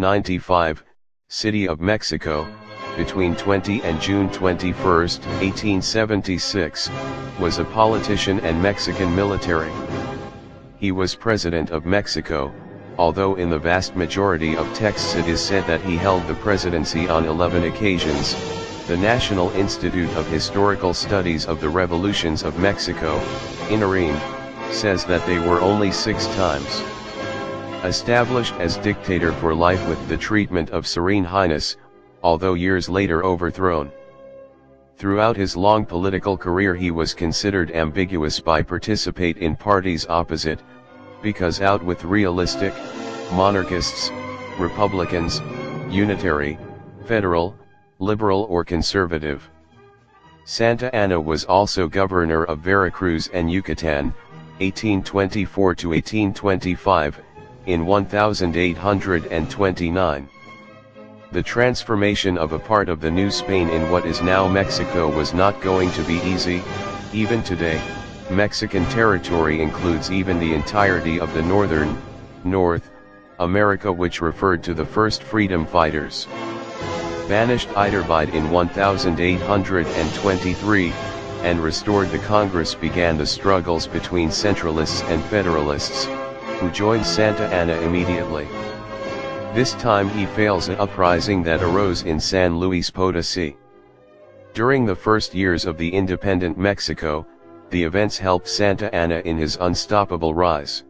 1895, City of Mexico, between 20 and June 21, 1876, was a politician and Mexican military. He was President of Mexico, although in the vast majority of texts it is said that he held the presidency on 11 occasions. The National Institute of Historical Studies of the Revolutions of Mexico, INARIM, says that they were only 6 times. Established as dictator for life with the treatment of Serene Highness, although years later overthrown. Throughout his long political career he was considered ambiguous by participate in parties opposite, because out with realistic, monarchists, republicans, unitary, federal, liberal or conservative. Santa Anna was also governor of Veracruz and Yucatan, 1824 to 1825, in 1829. The transformation of a part of the New Spain in what is now Mexico was not going to be easy. Even today, Mexican territory includes even the entirety of the North America, which referred to the first freedom fighters. Banished Iturbide in 1823, and restored the Congress, began the struggles between Centralists and Federalists, who joined Santa Anna immediately. This time he fails an uprising that arose in San Luis Potosí. During the first years of the independent Mexico, the events helped Santa Anna in his unstoppable rise.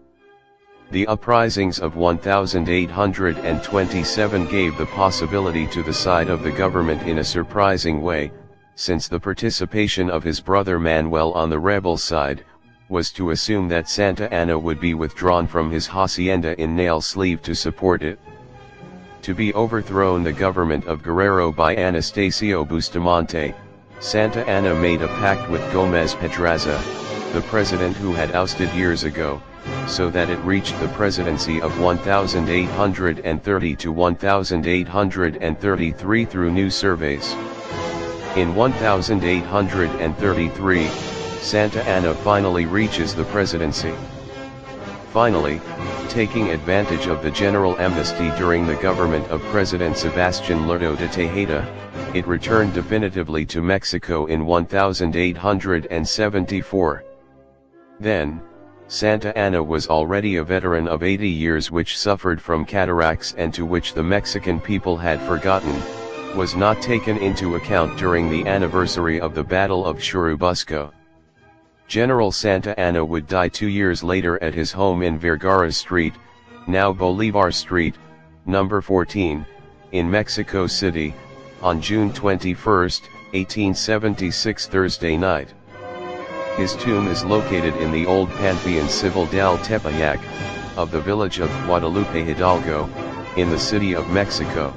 The uprisings of 1827 gave the possibility to the side of the government in a surprising way, since the participation of his brother Manuel on the rebel side was to assume that Santa Anna would be withdrawn from his hacienda in Nail Sleeve to support it. To be overthrown the government of Guerrero by Anastasio Bustamante, Santa Anna made a pact with Gómez Pedraza, the president who had ousted years ago, so that it reached the presidency of 1830 to 1833 through new surveys. In 1833, Santa Anna finally reaches the presidency. Finally, taking advantage of the general amnesty during the government of President Sebastián Lerdo de Tejeda, it returned definitively to Mexico in 1874. Then, Santa Anna was already a veteran of 80 years which suffered from cataracts and to which the Mexican people had forgotten, was not taken into account during the anniversary of the Battle of Churubusco. General Santa Anna would die 2 years later at his home in Vergara Street, now Bolivar Street, number 14, in Mexico City, on June 21, 1876 Thursday night. His tomb is located in the old Pantheon Civil del Tepeyac, of the village of Guadalupe Hidalgo, in the city of Mexico.